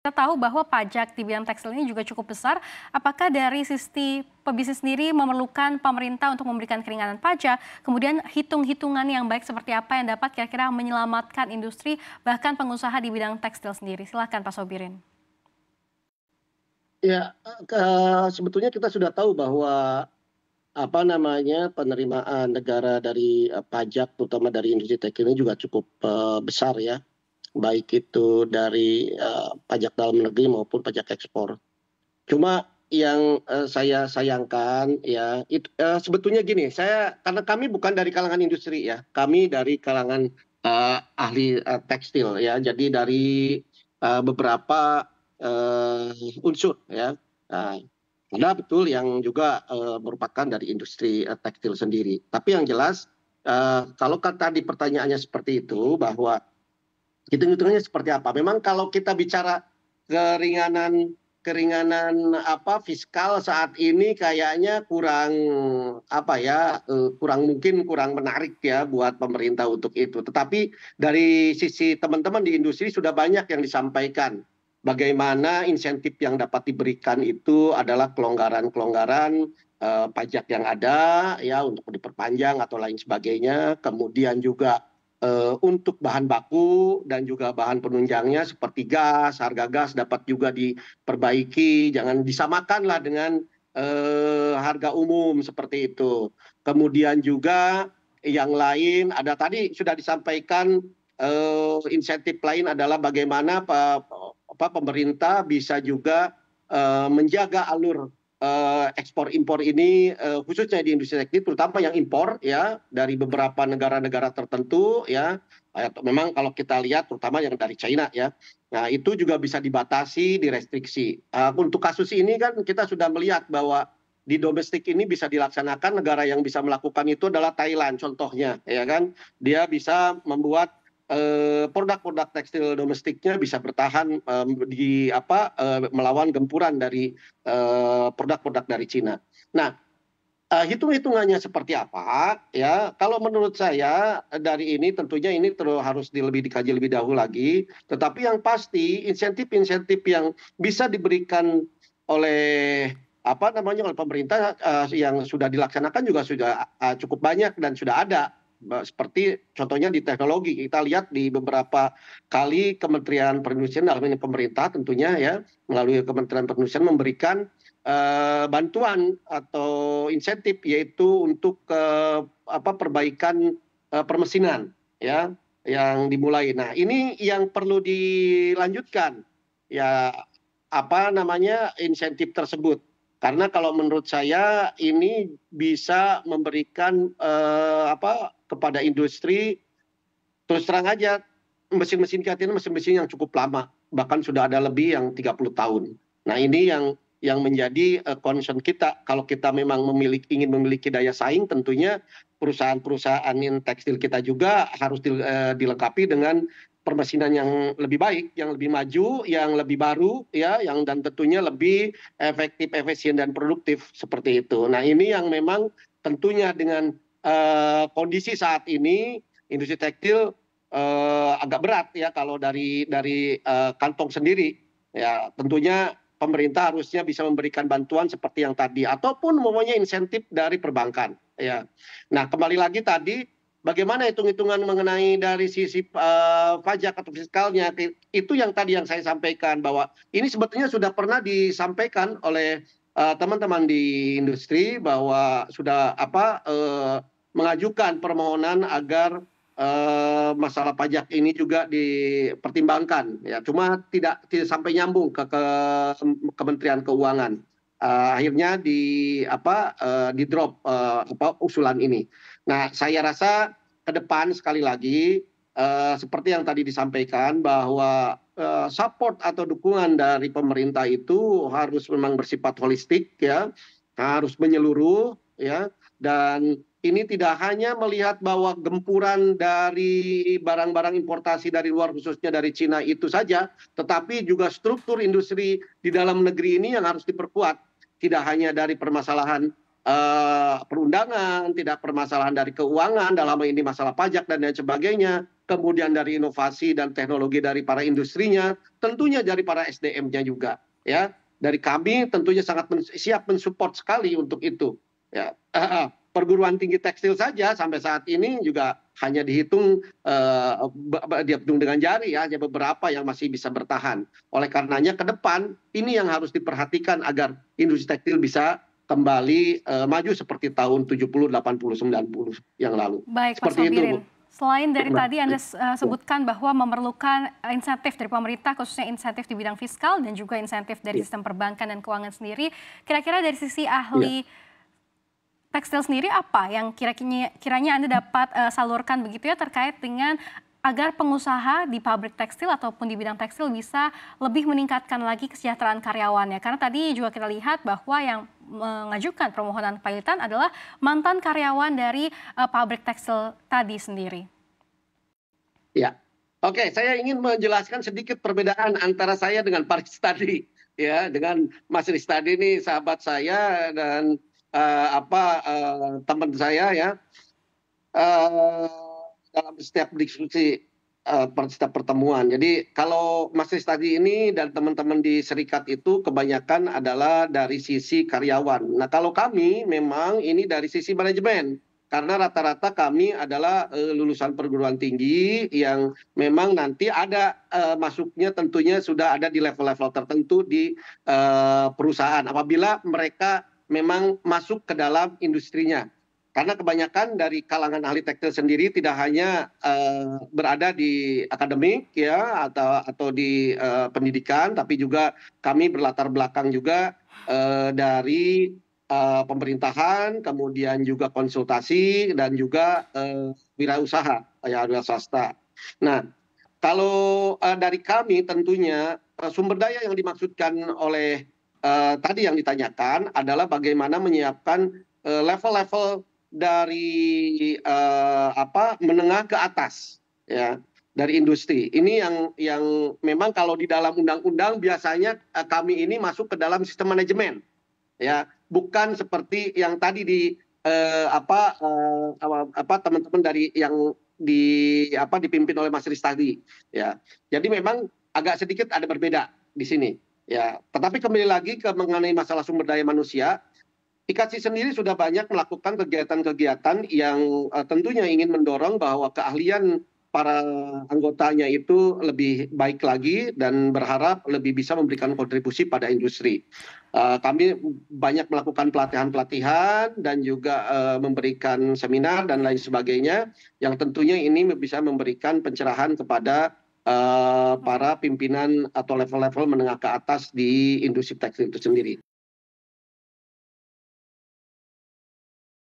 Kita tahu bahwa pajak di bidang tekstil ini juga cukup besar. Apakah dari sisi pebisnis sendiri memerlukan pemerintah untuk memberikan keringanan pajak, kemudian hitung-hitungan yang baik seperti apa yang dapat kira-kira menyelamatkan industri, bahkan pengusaha di bidang tekstil sendiri? Silakan Pak Sobirin. Ya, sebetulnya kita sudah tahu bahwa penerimaan negara dari pajak, terutama dari industri tekstil ini juga cukup besar ya, baik itu dari pajak dalam negeri maupun pajak ekspor. Cuma yang saya sayangkan ya, sebetulnya gini, karena kami bukan dari kalangan industri ya, kami dari kalangan ahli tekstil ya, jadi dari beberapa unsur ya. Nah, ada betul yang juga merupakan dari industri tekstil sendiri. Tapi yang jelas kalau tadi pertanyaannya seperti itu bahwa hitung-hitungannya seperti apa? Memang kalau kita bicara keringanan keringanan fiskal saat ini kayaknya kurang kurang menarik ya buat pemerintah untuk itu. Tetapi dari sisi teman-teman di industri sudah banyak yang disampaikan bagaimana insentif yang dapat diberikan itu adalah kelonggaran-kelonggaran pajak yang ada ya untuk diperpanjang atau lain sebagainya. Kemudian juga untuk bahan baku dan juga bahan penunjangnya seperti gas, harga gas dapat juga diperbaiki, jangan disamakanlah dengan harga umum seperti itu. Kemudian juga yang lain ada tadi sudah disampaikan insentif lain adalah bagaimana pemerintah bisa juga menjaga alur ekspor impor ini khususnya di industri tekstil terutama yang impor ya dari beberapa negara-negara tertentu ya. Memang kalau kita lihat terutama yang dari China ya. Nah, itu juga bisa dibatasi, direstriksi. Untuk kasus ini kan kita sudah melihat bahwa di domestik ini bisa dilaksanakan, negara yang bisa melakukan itu adalah Thailand contohnya ya kan. Dia bisa membuat produk-produk tekstil domestiknya bisa bertahan melawan gempuran dari produk-produk dari Cina. Nah, hitung-hitungannya seperti apa ya? Kalau menurut saya dari ini tentunya ini harus lebih dikaji lebih dahulu lagi. Tetapi yang pasti insentif-insentif yang bisa diberikan oleh oleh pemerintah yang sudah dilaksanakan juga sudah cukup banyak dan sudah ada. Seperti contohnya di teknologi kita lihat di beberapa kali Kementerian Perindustrian dalam ini pemerintah tentunya ya melalui Kementerian Perindustrian memberikan bantuan atau insentif yaitu untuk perbaikan permesinan ya yang dimulai. Nah, ini yang perlu dilanjutkan ya insentif tersebut. Karena kalau menurut saya ini bisa memberikan kepada industri terus terang aja mesin-mesin kiat ini mesin-mesin yang cukup lama, bahkan sudah ada lebih yang 30 tahun. Nah, ini yang menjadi concern kita kalau kita memang ingin memiliki daya saing tentunya perusahaan-perusahaan tekstil kita juga harus dilengkapi dengan permesinan yang lebih baik, yang lebih maju, yang lebih baru ya, yang dan tentunya lebih efektif, efisien dan produktif seperti itu. Nah, ini yang memang tentunya dengan kondisi saat ini industri tekstil agak berat ya kalau dari kantong sendiri ya tentunya pemerintah harusnya bisa memberikan bantuan seperti yang tadi ataupun mempunyai insentif dari perbankan ya. Nah, kembali lagi tadi bagaimana hitung-hitungan mengenai dari sisi pajak atau fiskalnya itu yang tadi yang saya sampaikan bahwa ini sebetulnya sudah pernah disampaikan oleh teman-teman di industri bahwa sudah mengajukan permohonan agar masalah pajak ini juga dipertimbangkan ya, cuma tidak sampai nyambung ke Kementerian Keuangan. Akhirnya di drop usulan ini. Nah, saya rasa ke depan sekali lagi seperti yang tadi disampaikan bahwa support atau dukungan dari pemerintah itu harus memang bersifat holistik ya, harus menyeluruh ya, dan ini tidak hanya melihat bahwa gempuran dari barang-barang importasi dari luar khususnya dari Cina itu saja, tetapi juga struktur industri di dalam negeri ini yang harus diperkuat. Tidak hanya dari permasalahan perundangan, tidak permasalahan dari keuangan dalam ini masalah pajak dan lain sebagainya. kemudian dari inovasi dan teknologi dari para industrinya, tentunya dari para SDM-nya juga, ya. Dari kami tentunya sangat siap mensupport sekali untuk itu, ya. Perguruan tinggi tekstil saja sampai saat ini juga hanya dihitung dihitung dengan jari ya, hanya beberapa yang masih bisa bertahan. Oleh karenanya ke depan ini yang harus diperhatikan agar industri tekstil bisa kembali maju seperti tahun 70, 80, 90 yang lalu. Baik, Pak Seperti itu, Bu. Sobirin. Selain dari tadi Anda sebutkan bahwa memerlukan insentif dari pemerintah, khususnya insentif di bidang fiskal dan juga insentif dari sistem perbankan dan keuangan sendiri, kira-kira dari sisi ahli tekstil sendiri apa yang kiranya Anda dapat salurkan begitu ya terkait dengan agar pengusaha di pabrik tekstil ataupun di bidang tekstil bisa lebih meningkatkan lagi kesejahteraan karyawannya. Karena tadi juga kita lihat bahwa yang mengajukan permohonan pilotan adalah mantan karyawan dari pabrik tekstil tadi sendiri. Ya, oke, saya ingin menjelaskan sedikit perbedaan antara saya dengan Pak Ristadi, ya, dengan Mas Ristadi ini sahabat saya dan teman saya ya, dalam setiap diskusi setiap pertemuan. Jadi kalau Mas Ristadi ini dan teman-teman di serikat itu kebanyakan adalah dari sisi karyawan. Nah kalau kami memang ini dari sisi manajemen. Karena rata-rata kami adalah lulusan perguruan tinggi yang memang nanti ada masuknya tentunya sudah ada di level-level tertentu di perusahaan. Apabila mereka memang masuk ke dalam industrinya. Karena kebanyakan dari kalangan ahli tekstil sendiri tidak hanya berada di akademik ya atau di pendidikan, tapi juga kami berlatar belakang juga dari pemerintahan, kemudian juga konsultasi dan juga wirausaha ya wira swasta. Nah, kalau dari kami tentunya sumber daya yang dimaksudkan oleh tadi yang ditanyakan adalah bagaimana menyiapkan level-level dari menengah ke atas ya dari industri. Ini yang memang kalau di dalam undang-undang biasanya kami ini masuk ke dalam sistem manajemen ya, bukan seperti yang tadi di teman-teman dari yang dipimpin oleh Mas Riz tadi ya. Jadi memang agak sedikit ada berbeda di sini ya. Tetapi kembali lagi ke mengenai masalah sumber daya manusia, IKATSI sendiri sudah banyak melakukan kegiatan-kegiatan yang tentunya ingin mendorong bahwa keahlian para anggotanya itu lebih baik lagi dan berharap lebih bisa memberikan kontribusi pada industri. Kami banyak melakukan pelatihan-pelatihan dan juga memberikan seminar dan lain sebagainya yang tentunya ini bisa memberikan pencerahan kepada para pimpinan atau level-level menengah ke atas di industri tekstil itu sendiri.